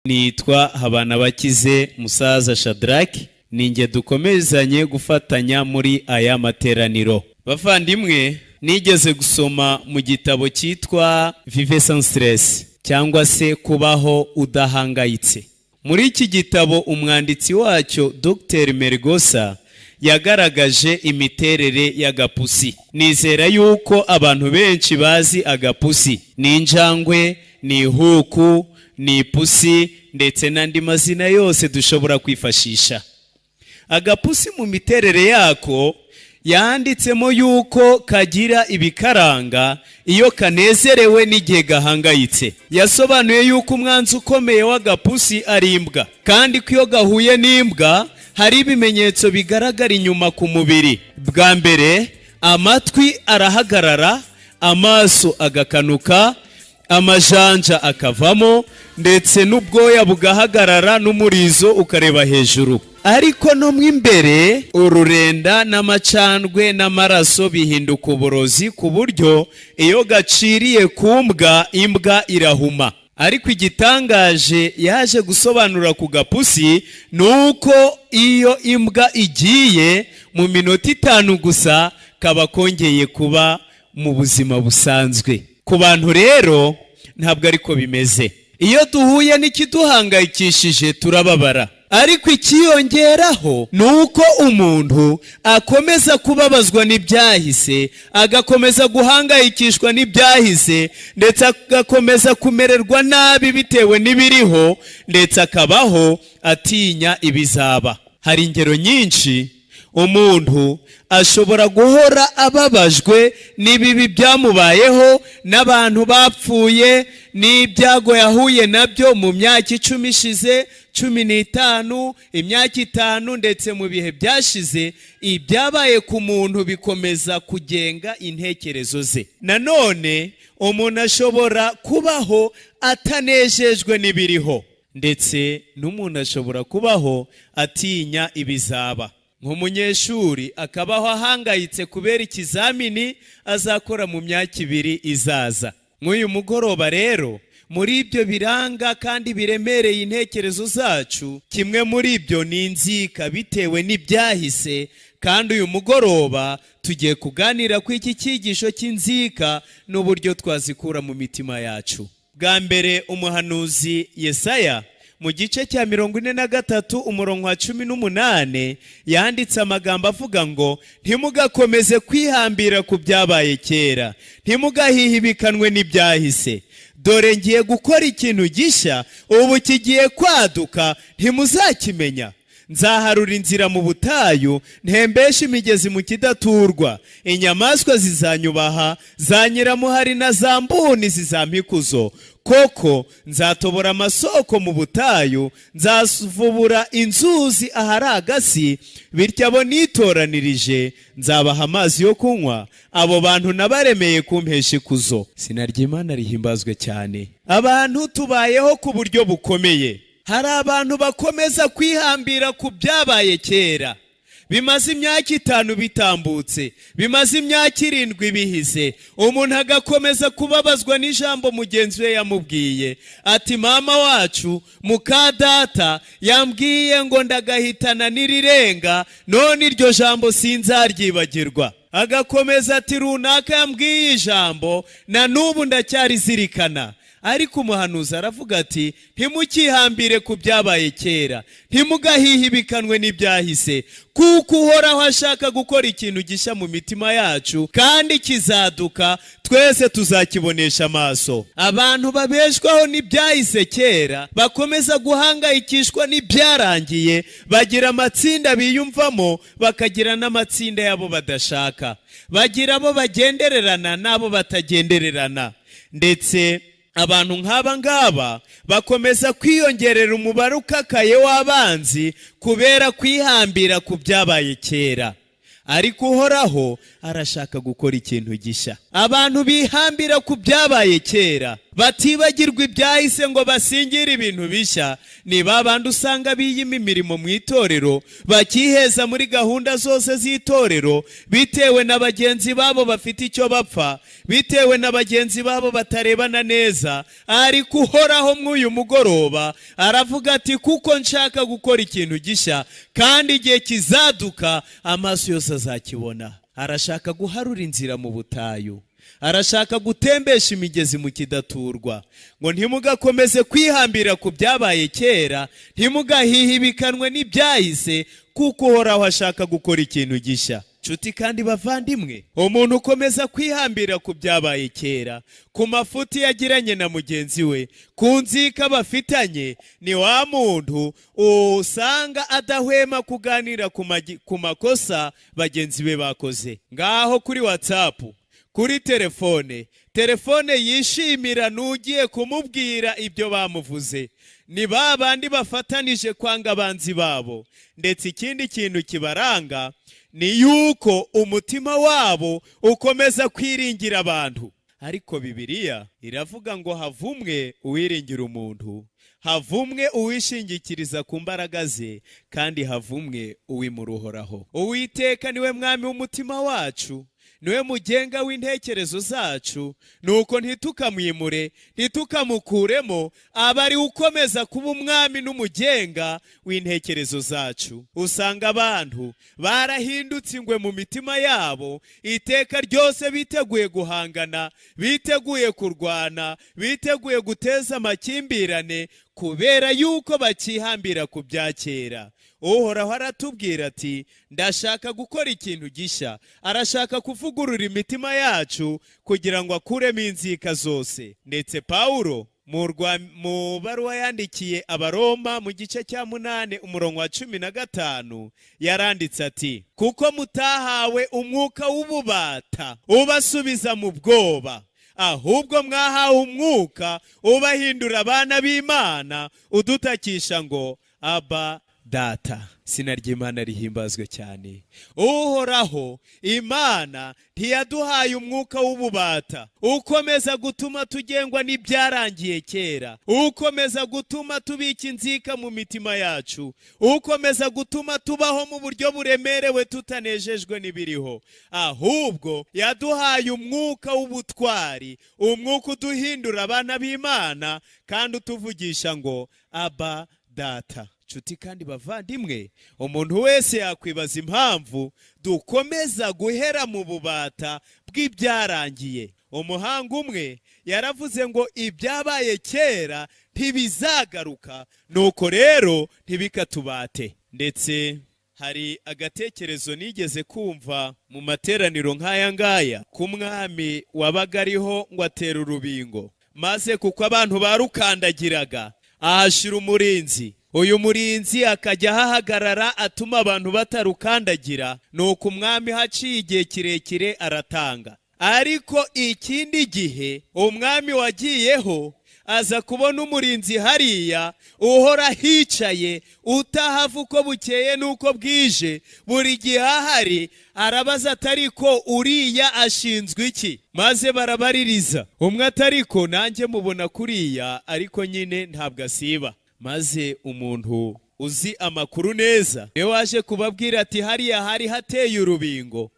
Nitwa Habanabakize Musaza Shadrack, ninjye dukomezanye gufatanya muri aya materaniro. Bavandimwe, nigeze gusoma mu gitabo cyitwa Vivre sans stress cyangwa se kubaho udahangayitse. Muri iki gitabo umwanditsi wacyo Dr. Merigosa yagaragaje imiterere y'agapusi. Nizera yuko abantu benshi bazi agapusi. Ni injangwe, ni ihuku, ni ipusi ndetse n'andi mazina yose dushobora kwifashisha. Agapusi mu miterere yako yanditsemo yuko kagira ibikaranga iyo kanezerewe n'igihe gahangayitse. Yasobanuye yuko umwanzi ukomeye w'agapusi ari imbwa, kandi ko iyo gahuye n'imbwa hari ibimenyetso bigaragara inyuma ku mubiri. Bwa mbere, amatwi arahagarara, amaso agakanuka, amajanja akavamo ndetse n'ubwoya bugahagarara n'umurizo ukareba hejuru. Ariko no mwimbere ururenda n'amacandwe n'amaraso bihinduka uburozi ku buryo iyo gaciriye ku mbwa, imbwa irahuma. Ariko igitangaje yaje gusobanura ku gapusi nuko iyo imbwa igiye mu minota 5 gusa kaba kongeye kuba mu buzima busanzwe. Ku bantu rero ntabwo ariko bimeze. Iyo duhuye n'ikiduhangayikishije turababara, ariko ikiyongeraho nuko umuntu akomeza kubabazwa n'ibyahise, agakomeza guhangayikishwa n'ibyahise, ndetse agakomeza kumererwa nabi bitewe n'ibiriho, ndetse akabaho atinya ibizaba. Hari ingero nyinshi. Umuntu ashobora guhora ababajwe n'ibibi byamubayeho, n'abantu bapfuye, n'ibyago yahuye nabyo mu myaka 10 ishize, 15, imyaka 5, ndetse mu bihe byashize. Ibyabaye ku muntu bikomeza kugenga intekerezo ze. Nanone umuntu ashobora kubaho atanejejwe n'ibiriho, ndetse n'umuntu ashobora kubaho atinya ibizaba. Nk'umunyeshuri akabaho ahangayitse kubera ikizamini azakora mu myaka 2 izaza. Nk'uyu mugoroba rero, muri ibyo biranga kandi biremereye intekerezo zacu, kimwe muri ibyo ni inzika bitewe n'ibyahise. Kandi uyu mugoroba tugiye kuganira ku iki cyigisho cy'inzika n'uburyo twazikura mu mitima yacu. Bwa mbere, umuhanuzi Yesaya mu gice cya 43 umurongo wa 18 yanditse amagambo avuga ngo, ntimugakomeze kwihambira ku byabaye kera, ntimugahihibikanwe n'ibyahise. Dore ngiye gukora ikintu gishya, ubu kigiye kwaduka, ntimuzakimenya. Nzaharura inzira mu butayu, ntembeshe imigezi mu kidaturwa. Inyamaswa zizanyubaha, za nyiramuhari na za mbuni zizampa ikuzo. Koko nzatobora amasoko mu butayu, nzavubura inzuzi ahari agasi, bityo abo nitoranirije nzabaha amazi yo kunywa. Abo bantu nabaremeye kumpesha ikuzo. Izina ry'Imana rihimbazwe cyane. Abantu tubayeho ku buryo bukomeye. Hari abantu bakomeza kwihambira ku byabaye kera, bimaze imyaka 5 bitambutse, bimaze imyaka 7 bihize. Umuntu agakomeza kubabazwa n'ijambo mugenzi we yamubwiye ati, mama wacu muka data yambwiye ngo ndagahitana n'irirenga, none iryo jambo sinzaryibagirwa. Agakomeza ati, runaka yambwiye ijambo na n'ubu ndacyarizirikana. Ariko umuhanuzi aravuga ati, ntimukihambire ku byabaye kera, ntimugahihibikanwe n'ibyahise, kuko Uhoraho ashaka gukora ikintu gishya mu mitima yacu, kandi kizaduka, twese tuzakibonesha amaso. Abantu babeshwaho n'ibyahise kera bakomeza guhangayikishwa n'ibyarangiye, bagira amatsinda biyumvamo, bakagira n'amatsinda yabo badashaka, bagira abo bagendererana n'abo batagendererana. Ndetse abantu nk'aba ngaba bakomeza kwiyongerera umubare ukakaye w'abanzi kubera kwihambira ku byabaye kera. Ariko Uhoraho arashaka gukora ikintu gishya. Abantu bihambira ku byabaye kera batibagirwa ibyahise ngo basingire ibintu bishya. Ni babandi usanga biyima imirimo mu itorero, bakiheza muri gahunda zose z'itorero, bitewe na bagenzi babo bafite icyo bapfa, bitewe na bagenzi babo batarebana neza. Ariko uhoraho mw'uyu mugoroba aravuga ati kuko nshaka gukora ikintu gishya, kandi igihe kizaduka amaso yose azakibona. Arashaka guharura inzira mu butayu, arashaka gutembesha imigezi mu kidaturwa. Ngo ntimugakomeze kwihambira ku byabaye kera, ntimugahihibikanwe n'ibyahise, kuko uhoraho ashaka gukora ikintu gishya. Nshuti kandi bavandimwe, umuntu ukomeza kwihambira ku byabaye kera, ku mafuti yagiranye na mugenzi we, ku nzika bafitanye, ni wa muntu usanga adahwema kuganira ku makosa bagenzi be bakoze. Ngaho kuri WhatsApp, kuri telefone yishimira n'ugiye kumubwira ibyo bamuvuze. Ni babandi bafatanije kwanga abanzi babo. Ndetse ikindi kintu kibaranga ni yuko umutima wabo ukomeza kwiringira abantu. Ariko Bibiliya iravuga ngo havumwe uwiringira umuntu, havumwe uwishingikiriza ku mbaraga ze, kandi havumwe uwimuruhoraho. Uwiteka niwe mwami w'umutima wacu, niwe mugenga w'intekerezo zacu, nuko ntitukamwimure, ntitukamukuremo, aba ari ukomeza kuba umwami n'umugenga w'intekerezo zacu. Usanga abantu barahindutse ingwe mu mitima yabo, iteka ryose biteguye guhangana, biteguye kurwana, biteguye guteza amakimbirane, kubera yuko bakihambira ku bya kera. Uhoraho aratubwira ati ndashaka gukora ikintu gishya. Arashaka kuvugurura imitima yacu kugira ngo akuremo inzika zose. Ndetse Pawulo mu baruwa yandikiye Abaroma mu gice cya 8 umurongo wa 15 yaranditse ati kuko mutahawe umwuka w'ububata ubasubiza mu bwoba, ahubwo mwahawe umwuka ubahindura abana b'Imana, udutakisha ngo Aba Data. Izina ry'Imana rihimbazwe cyane. Uhoraho Imana ntiyaduhaye umwuka w'ububata ukomeza gutuma tugengwa n'ibyarangiye kera, ukomeza gutuma tubika inzika mu mitima yacu, ukomeza gutuma tubaho mu buryo buremerewe tutanejejwe n'ibiriho. Ahubwo yaduhaye umwuka w'ubutwari, umwuka uduhindura abana b'Imana kandi utuvugisha ngo Aba Data. Nshuti kandi bavandimwe, umuntu wese yakwibaza impamvu dukomeza guhera mu bubata bw'ibyarangiye. Umuhanga umwe yaravuze ngo ibyabaye kera ntibizagaruka, nuko rero ntibikatubate. Ndetse hari agatekerezo nigeze kumva mu materaniro nk'aya ngaya, ku mwami wabaga ariho ngo atera urubingo, maze kuko abantu barukandagiraga ahashira umurinzi. Uyu murinzi akajya ahahagarara atuma abantu batarukandagira, nuko umwami haciye igihe kirekire aratanga. Ariko ikindi gihe umwami wagiyeho aza kubona umurinzi hariya uhora hicaye, utahava uko bukeye nuko bwije, buri gihe ahari. Arabaza atariko uriya ashinzwe iki? Maze barabaririza. Umwe atariko nanjye mubona kuriya, ariko nyine ntabwo asiba. Maze umuntu uzi amakuru neza niwe waje kubabwira ati hariya hari hateye urubingo,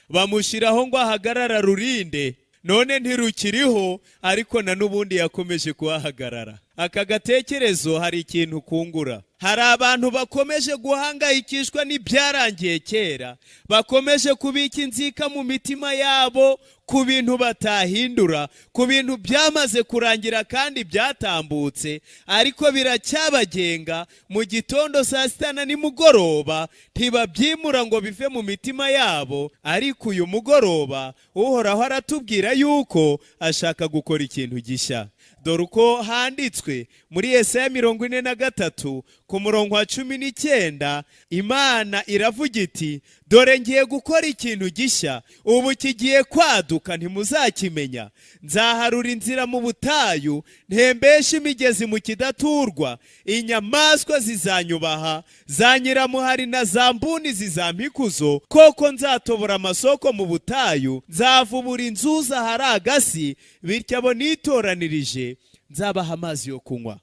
bamushyiraho ngo ahagarara rurinde, none ntirukiriho, ariko na n'ubundi yakomeje kuhahagarara. Aka gatekerezo hari ikintu kungura. Hari abantu bakomeje guhangayikishwa n'ibyarangiye kera, bakomeje kubika inzika mu mitima yabo ku bintu batahindura, ku bintu byamaze kurangira kandi byatambutse, ariko biracyabagenga. Mu gitondo, saa sita na nimugoroba ntibabyimura ngo bive mu mitima yabo. Ariko uyu mugoroba Uhoraho aratubwira yuko ashaka gukora ikintu gishya. Dore uko handitswe muri Yesaya 43 ku murongo wa 19, Imana iravuga iti dore ngiye gukora ikintu gishya, ubu kigiye kwaduka ntimuzakimenya. Nzaharura inzira mu butayu, ntembeshe imigezi mu kidaturwa. Inyamaswa zizanyubaha, za nyiramuhari na za mbuni zizampa ikuzo. Koko nzatobora amasoko mu butayu, nzavubura inzuzi ahari agasi, bityo abo nitoranirije nzabaha amazi yo kunywa.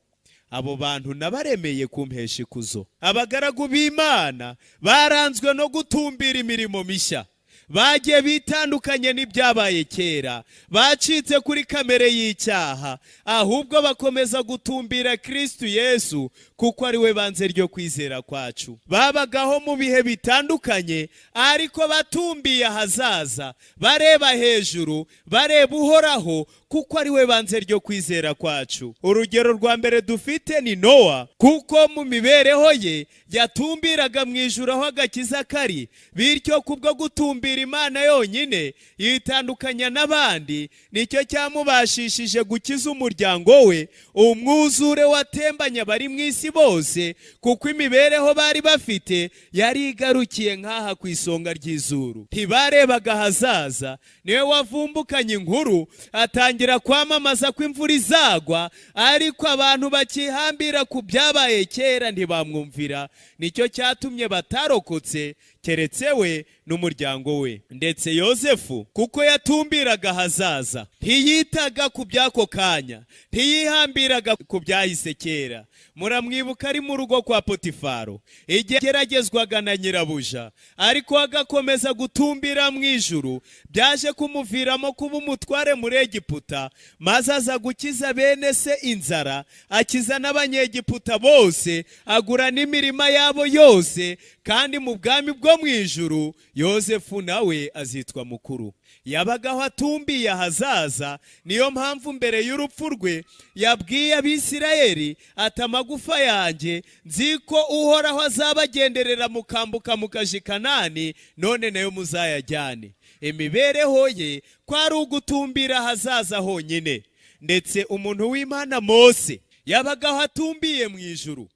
Abo bantu nabaremeye kumpesha ikuzo. Abagaragu b'Imana baranzwe no gutumbira imirimo mishya, bagiye bitandukanye n'ibyabaye kera, bacitse kuri kamere y'icyaha, ahubwo bakomeza gutumbira Kristo Yesu kuko ari we banze ryo kwizera kwacu. Babagaho mu bihe bitandukanye ariko batumbiye ahazaza, bareba hejuru, bareba uhoraho kuko ari we banze ryo kwizera kwacu. Urugero rwa mbere dufite ni Nowa, kuko mu mibereho ye yatumbiraga mu ijuru aho agakiza kari, bityo kubwo gutumbira Imana yonyine yitandukanya n'abandi, nicyo cyamubashishije gukiza umuryango we umwuzure watembanye abari mu isi bose, kuko imibereho bari bafite yari igarukiye nk'aha ku isonga ry'izuru. Ntibarebaga ahazaza. Niwe wavumbukanye inkuru atangira kwamamaza ko imvura izagwa, ariko abantu bakihambira ku byabaye kera ntibamwumvira. Nicyo cyatumye batarokotse keretse we n'umuryango we. Ndetse Yosefu kuko yatumbiraga ahazaza, ntiyitaga ku by'ako kanya, ntiyihambiraga ku byahise kera. Muramwibuka ari mu rugo kwa Potifaro igihe geragezwaga na nyirabuja, ariko agakomeza gutumbira mu ijuru, byaje kumuviramo kuba umutware muri Egiputa, maze aza gukiza bene se inzara, akiza n'abanyegiputa bose, agura n'imirima yabo yose, kandi mu bwami bwo mu ijuru Yosefu nawe azitwa mukuru. Yabagaho atumbiye ahazaza, niyo mpamvu mbere y'urupfu rwe yabwiye Abisirayeli ati amagufa yanjye nzi ko uhoraho azabagenderera mukambuka mukaja i Kanani, none nayo muzayajyane. Imibereho ye kwari ugutumbira ahazaza honyine. Ndetse umuntu w'Imana Mose yabagaho atumbiye mu ijuru,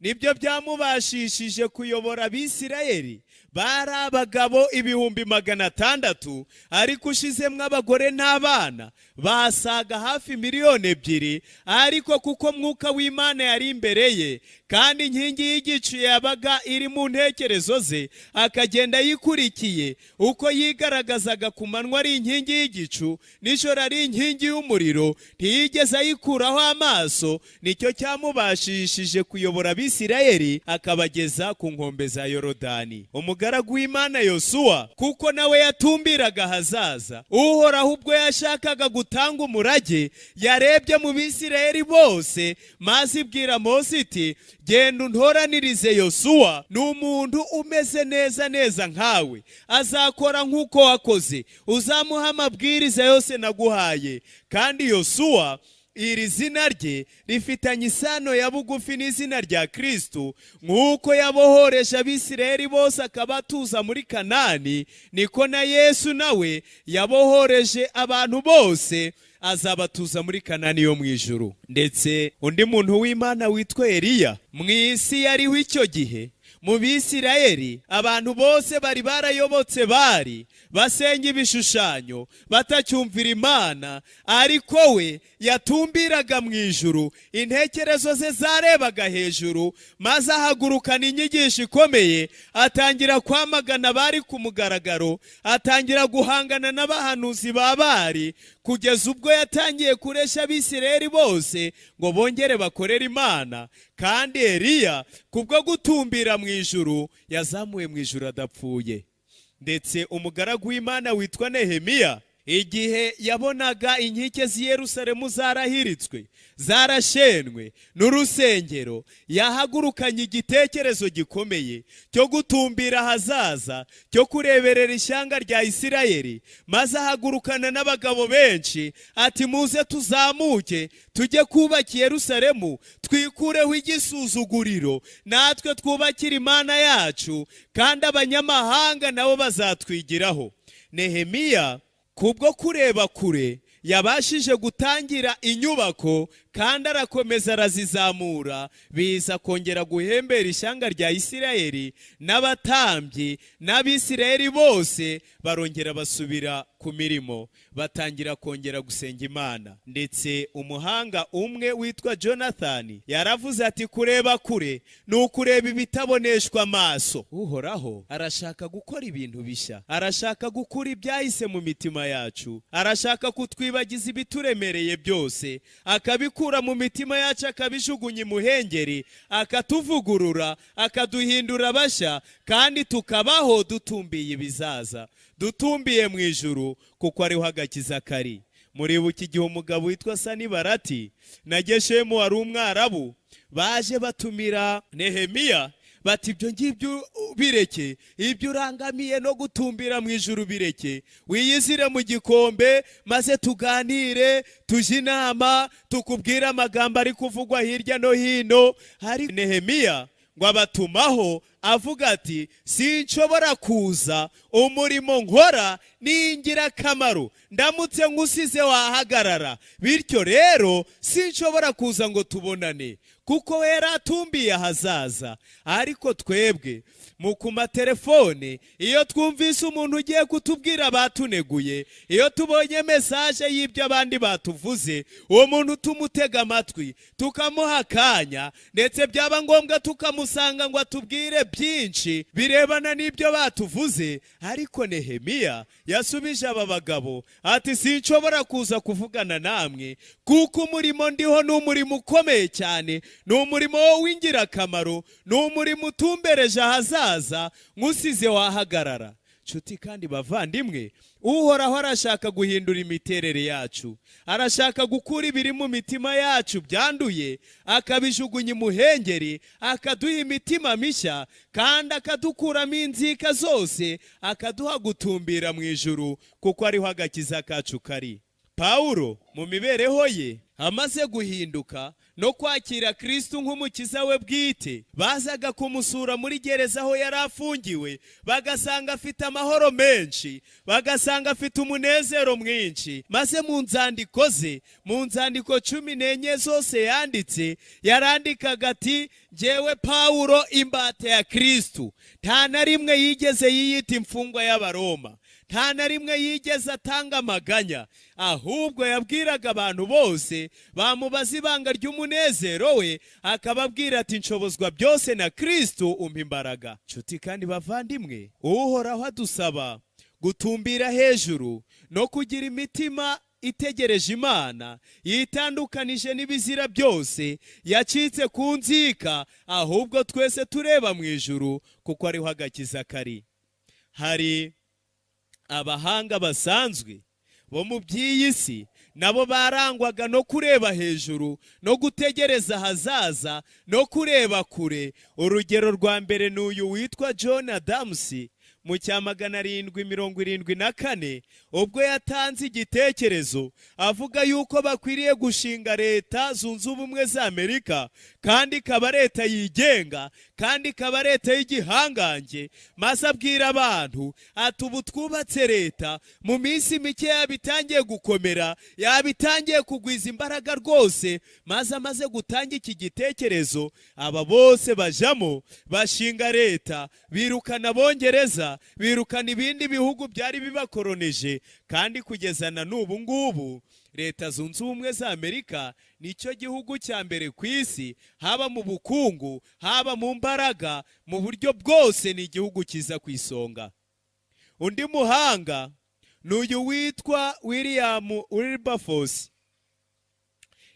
nibyo byamubashishije kuyobora Abisirayeli. Bari abagabo 600,000, ariko ushizemwo abagore n'abana basaga hafi 2,000,000, ariko kuko mwuka w'Imana yari imbere ye, kandi inkingi y'igicu yabaga iri mu ntekerezo ze, akagenda yikurikiye, uko yigaragazaga ku manywa ari inkingi y'igicu, nijoro ari inkingi y'umuriro, ntiyigeze ayikuraho amaso. Nicyo cyamubashishije kuyobora Abisirayeli akabageza ku nkombe za Yorodani. Umugaragu w'Imana Yosuwa kuko nawe yatumbiraga ahazaza, uhoraho ubwo yashakaga gutanga umurage, yarebye mu Bisirayeli bose, maze ibwira Mose iti genda untoranirize Yosuwa, ni umuntu umeze neza nkawe, azakora nk'uko wakoze, uzamuha amabwiriza yose naguhaye. Kandi Yosuwa iri zina rye rifitanye isano ya bugufi n'izina rya Kristo. Nk'uko yabohoreje Abisirayeli bose akabatuza muri Kanani, niko na Yesu nawe yabohoreje abantu bose azabatuza muri Kanani yo mu ijuru. Ndetse undi muntu w'Imana witwa Eliya mu isi yariho icyo gihe, mu Bisirayeli abantu bose bari barayobotse, bari basenga ibishushanyo, batacyumvira Imana, ariko we yatumbiraga mu ijuru, intekerezo ze zarebaga hejuru, maze ahagurukana inyigisho ikomeye, atangira kwamagana bari ku mugaragaro, atangira guhangana n'abahanuzi ba Bali, kugeza ubwo yatangiye kuresha Abisirayeli bose ngo bongere bakorere Imana. Kandi Eliya kubwo gutumbira mu ijuru yazamuwe mu ijuru adapfuye. Ndetse umugaragu w'Imana witwa Nehemiya, igihe yabonaga inkike z'i Yerusalemu zarahiritswe, zarashenwe n'urusengero, yahagurukanye igitekerezo gikomeye cyo gutumbira ahazaza, cyo kureberera ishyanga rya Isirayeli, maze ahagurukana n'abagabo benshi ati muze tuzamuke tujye kubaka Yerusalemu, twikureho igisuzuguriro, natwe twubakira Imana yacu, kandi abanyamahanga nabo bazatwigiraho. Nehemiya kubwo kureba kure yabashije gutangira inyubako, kandi arakomeza arazizamura, biza kongera guhembera ishyanga rya Isirayeli, n'abatambyi n'Abisirayeli bose barongera basubira ku mirimo, batangira kongera gusenga Imana. Ndetse umuhanga umwe witwa Jonathan yaravuze ati kureba kure ni ukureba ibitaboneshwa amaso. Uhoraho arashaka gukora ibintu bishya, arashaka gukura ibyahise mu mitima yacu, arashaka kutwibagiza ibituremereye byose, akabikura akabikura mu mitima yacu akabijugunya imuhengeri, akatuvugurura, akaduhindura bashya, kandi tukabaho dutumbiye ibizaza, dutumbiye mu ijuru, kuko ariho agakiza kari. Muribuka igihe umugabo witwa Sanibalati na Geshemu wari umwarabu baje batumira Nehemiya, bati ibyo ngibyo bireke, ibyo urangamiye no gutumbira mu ijuru bireke, wiyizire mu gikombe maze tuganire, tuje inama, tukubwire amagambo ari kuvugwa hirya no hino. Hari Nehemiya ngo abatumaho avuga ati sinshobora kuza, umurimo nkora ni ingirakamaro, ndamutse nkusize wahagarara, bityo rero sinshobora kuza ngo tubonane, kuko we yaratumbiye ahazaza. Ariko twebwe mu kumatelefone, iyo twumvise umuntu ugiye kutubwira batuneguye, iyo tubonye mesaje y'ibyo abandi batuvuze, uwo muntu tumutega amatwi, tukamuha akanya, ndetse byaba ngombwa tukamusanga ngo atubwire byinshi birebana n'ibyo batuvuze. Ariko Nehemiya yasubije aba bagabo ati sinshobora kuza kuvugana namwe, kuko umurimo ndiho ni umurimo ukomeye cyane, ni umurimo w'ingirakamaro, ni umurimo utumbereje ahazaza, nkusize wahagarara. Nshuti kandi bavandimwe, Uhoraho arashaka guhindura imiterere yacu, arashaka gukura ibiri mu mitima yacu byanduye, akabijugunya imuhengeri, akaduha imitima mishya, kandi akadukuramo inzika zose, akaduha gutumbira mu ijuru, kuko ariho agakiza kacu kari. Pawulo mu mibereho ye amaze guhinduka no kwakira Kristo nk'umukiza we bwite, bazaga kumusura muri gereza aho yari afungiwe, bagasanga afite amahoro menshi, bagasanga afite umunezero mwinshi, maze mu nzandiko ze, mu nzandiko 14 zose yanditse, yarandikaga ati njyewe Pawulo imbata ya Kristo. Nta na rimwe yigeze yiyita imfungwa y'Abaroma, nta na rimwe yigeze atanga amaganya, ahubwo yabwiraga abantu bose bamubaza ibanga ry'umunezero we, akababwira ati nshobozwa byose na Kristo umpa imbaraga. Nshuti kandi bavandimwe, Uhoraho adusaba gutumbira hejuru no kugira imitima itegereje Imana, yitandukanije n'ibizira byose, yacitse ku nzika, ahubwo twese tureba mu ijuru, kuko ariho agakiza kari. Hari abahanga basanzwe bo mu by'iyi si, nabo barangwaga no kureba hejuru, no gutegereza hazaza, no kureba kure. Urugero rwa mbere ni uyu witwa John Adams mu 774, ubwo yatanze igitekerezo avuga yuko bakwiriye gushinga leta zunze ubumwe za Amerika, kandi ikaba leta yigenga, kandi ikaba leta y'igihangange, maze abwira abantu ati ubu twubatse leta, mu minsi mike yabitangiye gukomera, yabitangiye kugwiza imbaraga rwose. Maze amaze gutanga iki gitekerezo, aba bose bajamo bashinga leta, birukana Abongereza, birukana ibindi bihugu byari bibakoroneje, kandi kugeza na n'ubu ngubu Leta zunze ubumwe za Amerika nicyo gihugu cya mbere ku isi, haba mu bukungu, haba mu mbaraga, mu buryo bwose ni igihugu kiza ku isonga. Undi muhanga n'uyu witwa William Wilberforce,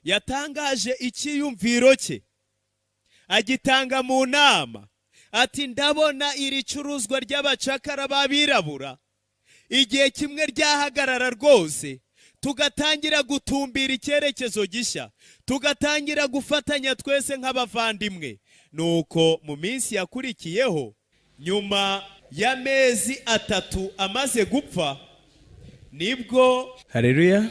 yatangaje icyiyumviro cye agitanga mu nama, ati ndabona iri curuzwa ry'abacakara b'abirabura igihe kimwe ryahagarara rwose, tugatangira gutumbira icyerekezo gishya, tugatangira gufatanya twese nk'abavandimwe. Nuko mu minsi yakurikiyeho, nyuma y'amezi 3 amaze gupfa, nibwo haleluya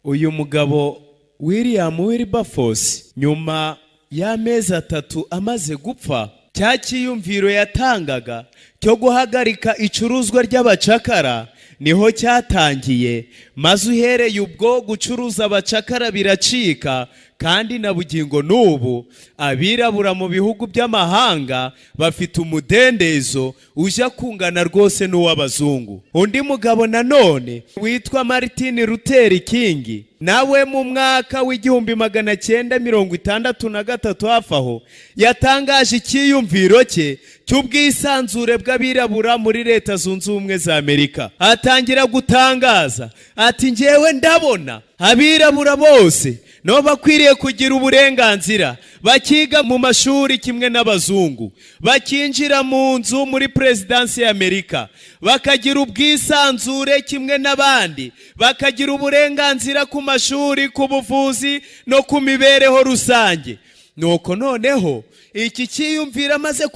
uyu mugabo William Wilberforce, nyuma y'amezi 3 amaze gupfa, cya cyiyumviro yatangaga cyo guhagarika icuruzwa ry'abacakara niho cyatangiye, maze uhereye ubwo gucuruza abacakara biracika, kandi na bugingo n'ubu abirabura mu bihugu by'amahanga bafite umudendezo ujya kungana rwose n'uw'abazungu. Undi mugabo nanone witwa Martin Luther King, nawe mu mwaka w'1963 hafi aho, yatangaje icyiyumviro cye cy'ubwisanzure bw'abirabura muri Leta zunze ubumwe za Amerika. Atangira gutangaza ati njyewe ndabona abirabura bose no bakwiriye kugira uburenganzira bakiga mu mashuri kimwe n'abazungu, bakinjira mu nzu muri Perezidansi ya Amerika, bakagira ubwisanzure kimwe n'abandi, bakagira uburenganzira ku mashuri, ku buvuzi no ku mibereho rusange. Nuko noneho iki cyiyumvira amaze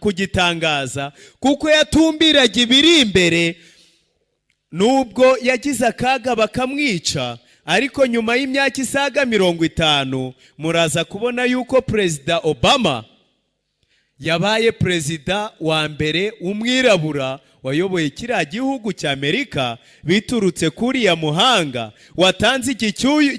kugitangaza, kuko yatumbiraga ibiri imbere, nubwo yagize akaga bakamwica, ariko nyuma y'imyaka isaga 50 muraza kubona yuko Perezida Obama yabaye perezida wa mbere umwirabura wayoboye kiriya gihugu cya Amerika biturutse kuri ya muhanga watanze iki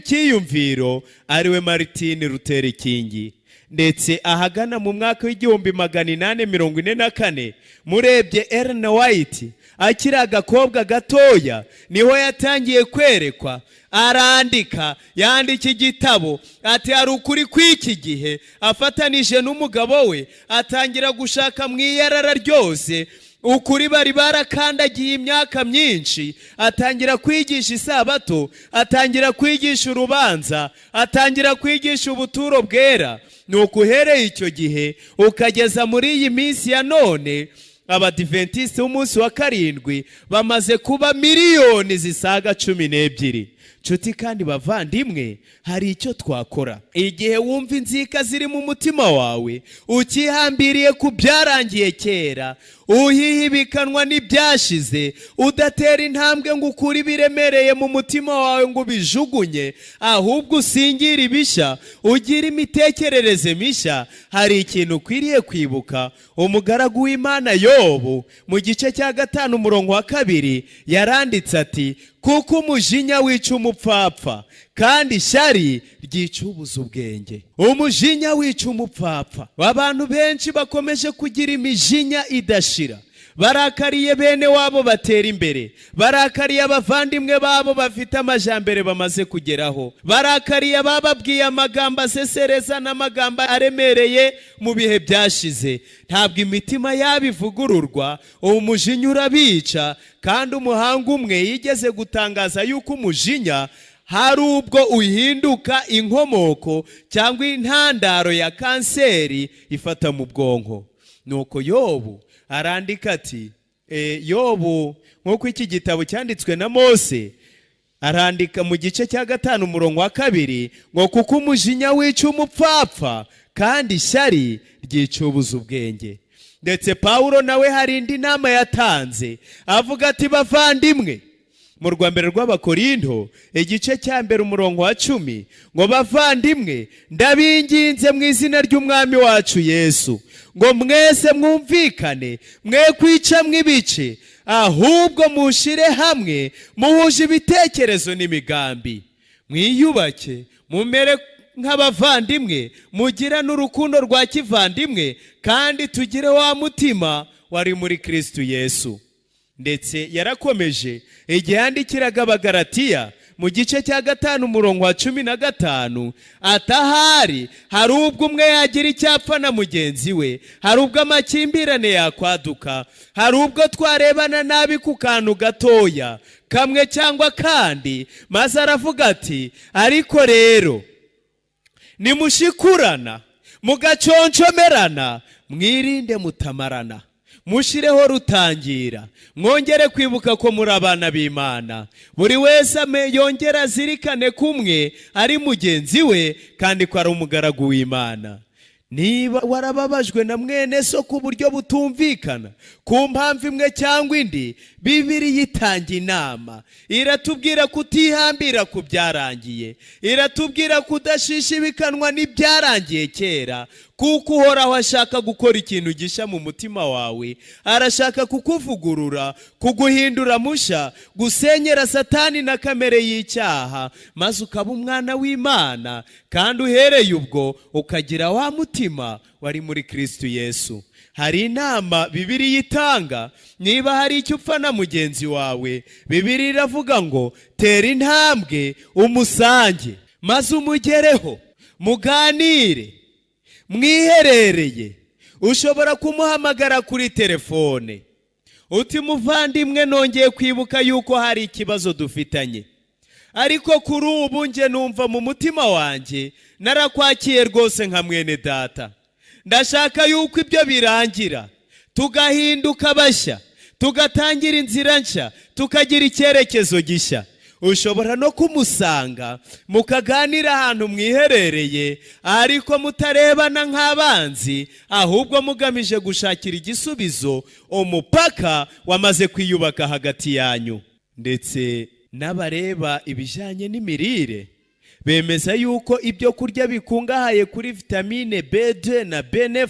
cyiyumviro, ariwe Martin Luther King. Ndetse ahagana mu mwaka w'1844 murebye Ellen White akiri agakobwa gatoya, niho yatangiye kwerekwa, arandika, yandika igitabo ati hari ukuri kw'iki gihe, afatanije n'umugabo we atangira gushaka mu iyarara ryose ukuri bari barakandagiye imyaka myinshi, atangira kwigisha isabato, atangira kwigisha urubanza, atangira kwigisha ubuturo bwera. Nuko uhereye icyo gihe ukageza muri iyi minsi ya none, Abadiventiste b'umunsi wa karindwi bamaze kuba miliyoni zisaga 12. Nshuti kandi bavandimwe, hari icyo twakora. Igihe wumva inzika ziri mu mutima wawe, ukihambiriye ku byarangiye kera, uhihibikanwa n'ibyashize, udatera intambwe ngo ukure ibiremereye mu mutima wawe ngo bijugunye, ahubwo usingira ibishya, ugira imitekerereze mishya, hari ikintu ukwiriye kwibuka. Umugaragu w'Imana Yobu mu gice cya 5 umurongo wa 2 yaranditse ati, kuko umujinya wica umupfapfa kandi ishyari ryica ubuze ubwenge. Umujinya wica umupfapfa. Abantu benshi bakomeje kugira imijinya idashira, barakariye bene wabo batera imbere, barakariye abavandimwe babo bafite amajambere bamaze kugeraho, barakariye abababwiye amagambo asesereza n'amagambo aremereye mu bihe byashize. Ntabwo imitima yabo ivugururwa, umujinya urabica. Kandi umuhanga umwe yigeze gutangaza yuko umujinya hari ubwo uhinduka inkomoko cyangwa intandaro ya kanseri ifata mu bwonko. Nuko Yobu arandika ati, Yobu nk'uko iki gitabo cyanditswe na Mose, arandika mu gice cya 5 umurongo wa 2 ngo kuko umujinya wica umupfapfa kandi ishyari ryica ubuze ubwenge. Ndetse Pawulo nawe hari indi nama yatanze avuga ati, bavandimwe, mu rwambere rw'Abakorinto igice cya 1 umurongo wa 10 ngo bavandimwe, ndabinginze mu izina ry'umwami wacu Yesu ngo mwese mwumvikane, mwe kwica mwibice, ahubwo mushire hamwe muhuje ibitekerezo n'imigambi, mwiyubake, mumere nk'abavandimwe, mugira n'urukundo rwa kivandimwe, kandi tugire wa mutima wari muri Kristo Yesu. Ndetse yarakomeje igihe yandikiraga Abagalatiya mu gice cya 5 umurongo wa 15 atahari hari ubwo umwe yagira icyapfa na mugenzi we, hari ubwo amakimbirane yakwaduka, hari ubwo twarebana nabi ku kantu gatoya kamwe cyangwa kandi, maze aravuga ati, ariko rero nimushikurana mugaconcomerana, mwirinde mutamarana, mushireho rutangira, mwongere kwibuka ko muri abana b'Imana, buri wese yongera azirikane kumwe ari mugenzi we kandi ko ari umugaragu w'Imana. Niba warababajwe na mwene so ku buryo butumvikana, ku mpamvu imwe cyangwa indi, Bibiliya itanga inama, iratubwira kutihambira ku byarangiye, iratubwira kudashishibikanwa n'ibyarangiye kera, kuko Uhoraho ashaka gukora ikintu gishya mu mutima wawe. Arashaka kukuvugurura, kuguhindura musha, gusenyera Satani na kamere y'icyaha, maze ukaba umwana w'Imana, kandi uhereye ubwo ukagira wa mutima wari muri Kristo Yesu. Hari inama Bibiliya itanga, niba hari icyo upfa na mugenzi wawe, Bibiliya iravuga ngo tera intambwe umusange, maze umugereho, muganire, mwiherereye. Ushobora kumuhamagara kuri telefone uti, muvandimwe, nongeye kwibuka yuko hari ikibazo dufitanye, ariko kuri ubu nge numva mu mutima wanjye narakwakiye rwose nka mwene data. Ndashaka yuko ibyo birangira, tugahinduka bashya, tugatangira inzira nshya, tukagira icyerekezo gishya. Ushobora no kumusanga mukaganira ahantu mwiherereye, ariko mutarebana nk'abanzi, ahubwo mugamije gushakira igisubizo umupaka wamaze kwiyubaka hagati yanyu. Ndetse n'abareba ibijyanye n'imirire bemeza yuko ibyo kurya bikungahaye kuri vitamine B2 na B9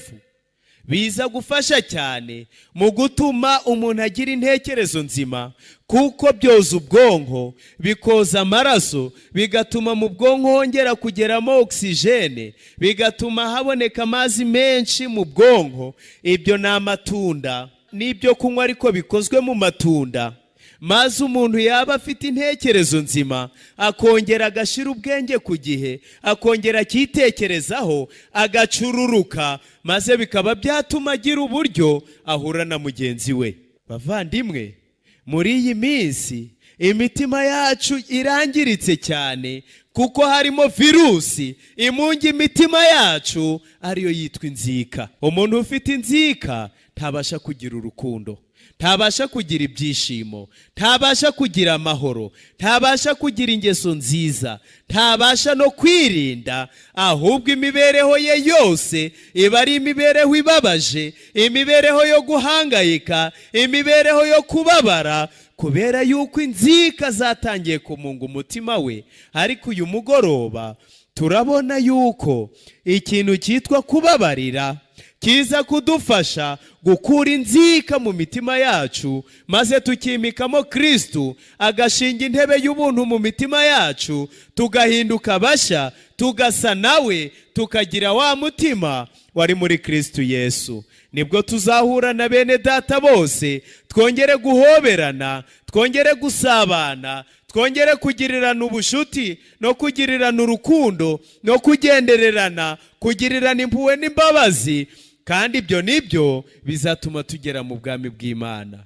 biza gufasha cyane mu gutuma umuntu agira intekerezo nzima, kuko byoza ubwonko, bikoza amaraso, bigatuma mu bwonko hongera kugeramo oxygene, bigatuma haboneka amazi menshi mu bwonko. Ibyo ni amatunda n'ibyo kunywa ariko bikozwe mu matunda, maze umuntu yaba afite intekerezo nzima, akongera agashira ubwenge ku gihe, akongera akitekerezaho, agacururuka, maze bikaba byatuma agira uburyo ahura na mugenzi we. Bavandimwe, muri iyi minsi imitima yacu irangiritse cyane, kuko harimo virusi imunga imitima yacu, ariyo yitwa inzika. Umuntu ufite inzika ntabasha kugira urukundo, ntabasha kugira ibyishimo, ntabasha kugira amahoro, ntabasha kugira ingeso nziza, ntabasha no kwirinda, ahubwo imibereho ye yose iba ari imibereho ibabaje, imibereho yo guhangayika, imibereho yo kubabara, kubera yuko inzika zatangiye kumunga umutima we. Ariko uyu mugoroba turabona yuko ikintu cyitwa kubabarira kiza kudufasha gukura inzika mu mitima yacu, maze tukimikamo Kristo agashinga intebe y'ubuntu mu mitima yacu, tugahinduka bashya, tugasa nawe, tukagira wa mutima wari muri Kristo Yesu. Nibwo tuzahura na bene data bose, twongere guhoberana, twongere gusabana, twongere kugirirana ubushuti no kugirirana urukundo no kugendererana, kugirirana impuhwe n'imbabazi. Kandi ibyo nibyo bizatuma tugera mu bwami bw'Imana.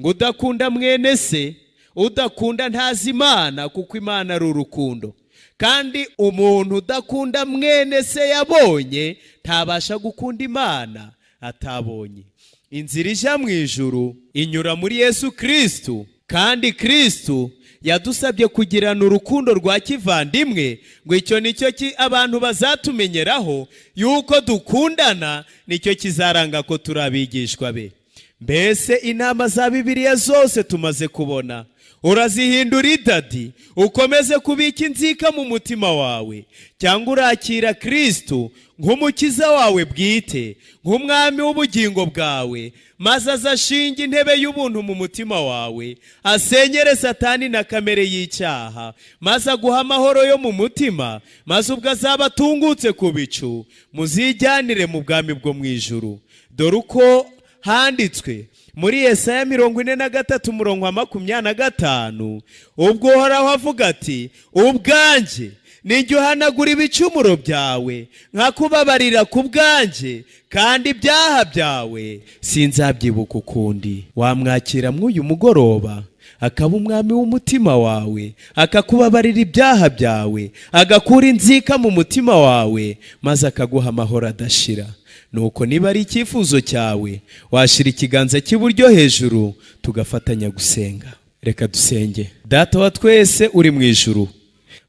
Ngo udakunda mwene se, udakunda ntazi Imana, kuko Imana ari urukundo. Kandi umuntu udakunda mwene se yabonye ntabasha gukunda Imana atabonye. Inzira ijya mu ijuru inyura muri Yesu Kristo, kandi Kristo yadusabye kugirana urukundo rwa kivandimwe, ngo icyo nicyo abantu bazatumenyeraho yuko dukundana, nicyo kizaranga ko turi abigishwa be. Mbese inama za Bibiliya zose tumaze kubona, urazihindura idadi ukomeze kubika inzika mu mutima wawe, cyangwa urakira Kristo nk'umukiza wawe bwite, nk'umwami w'ubugingo bwawe, maze azashinga intebe y'ubuntu mu mutima wawe, asenyere Satani na kamere y'icyaha, maze aguha amahoro yo mu mutima, maze ubwo azaba atungutse ku bicu, muzijyanire mu bwami bwo mu ijuru. Dore uko handitswe muri Yesaya 43:25, ubwo Uhoraho avuga ati, ubwanjye nijye uhanagura ibicumuro byawe, nkakubabarira ku bwanjye, kandi ibyaha byawe sinzabyibuka ukundi. Wamwakira mw'uyu mugoroba akaba umwami w'umutima wawe, akakubabarira ibyaha byawe, agakura inzika mu mutima wawe, maze akaguha amahoro adashira. Nuko niba ari icyifuzo cyawe, washira ikiganza cy'iburyo hejuru, tugafatanya gusenga. Reka dusenge. Data wa twese uri mu ijuru,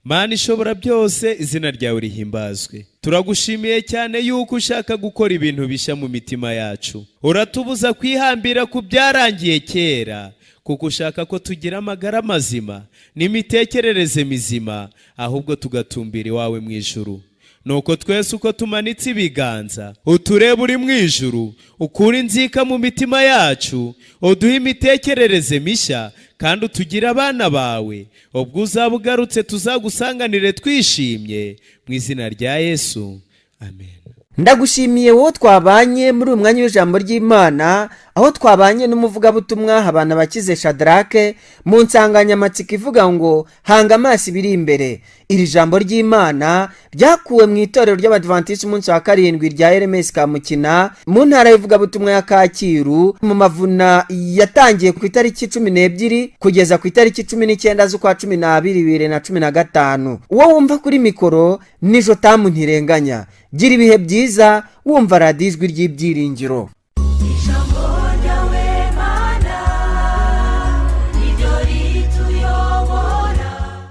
Mana ishobora byose, izina ryawe rihimbazwe. Turagushimiye cyane yuko ushaka gukora ibintu bishya mu mitima yacu. Uratubuza kwihambira ku byarangiye kera, kuko ushaka ko tugira amagara mazima n'imitekerereze mizima, ahubwo tugatumbira iwawe mu ijuru. Nuko twese uko tumanitse ibiganza, uturebe uri mu ijuru, ukura inzika mu mitima yacu, uduhe imitekerereze mishya, kandi utugira abana bawe. Ubwo uzaba ugarutse tuzagusanganire twishimye, mu izina rya Yesu, amen. Ndagushimiye wowe twabanye muri uyu mwanya w'ijambo ry'Imana, aho twabanye n'umuvugabutumwa Habanabakize Shadrake mu nsanganyamatsiko ivuga ngo hanga amaso ibiri imbere. Iri jambo ry'Imana ryakuwe mu itorero ry'Abadventiste umunsi wa karindwi rya RMS Kamukina mu ntara y'ivugabutumwa ya Kacyiru, mu mavuna yatangiye ku itariki 12 kugeza ku itariki 19 z'ukwa 12 2015. Uwo wumva kuri mikoro ni Jotamu Ntirenganya. Gira ibihe byiza wumva radiyo Ijwi ry'Ibyiringiro.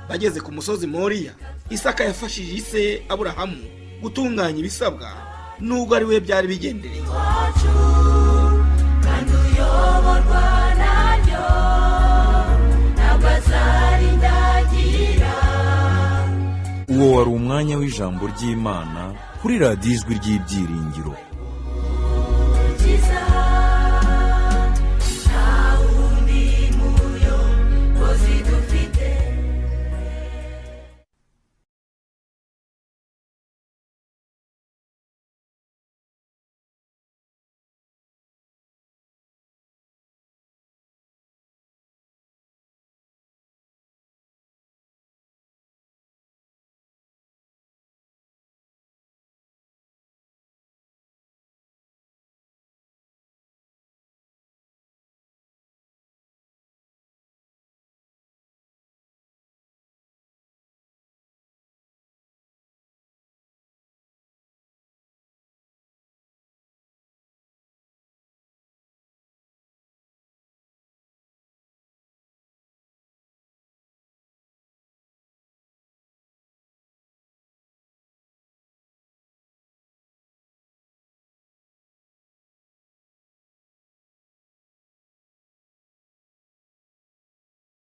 Bageze ku musozi Moriya, Isaka yafashije ise Aburahamu gutunganya ibisabwa nubwo ari we byari bigendereye. Uwo wari umwanya w'ijambo ry'Imana kuri radiyo Ijwi ry'Ibyiringiro.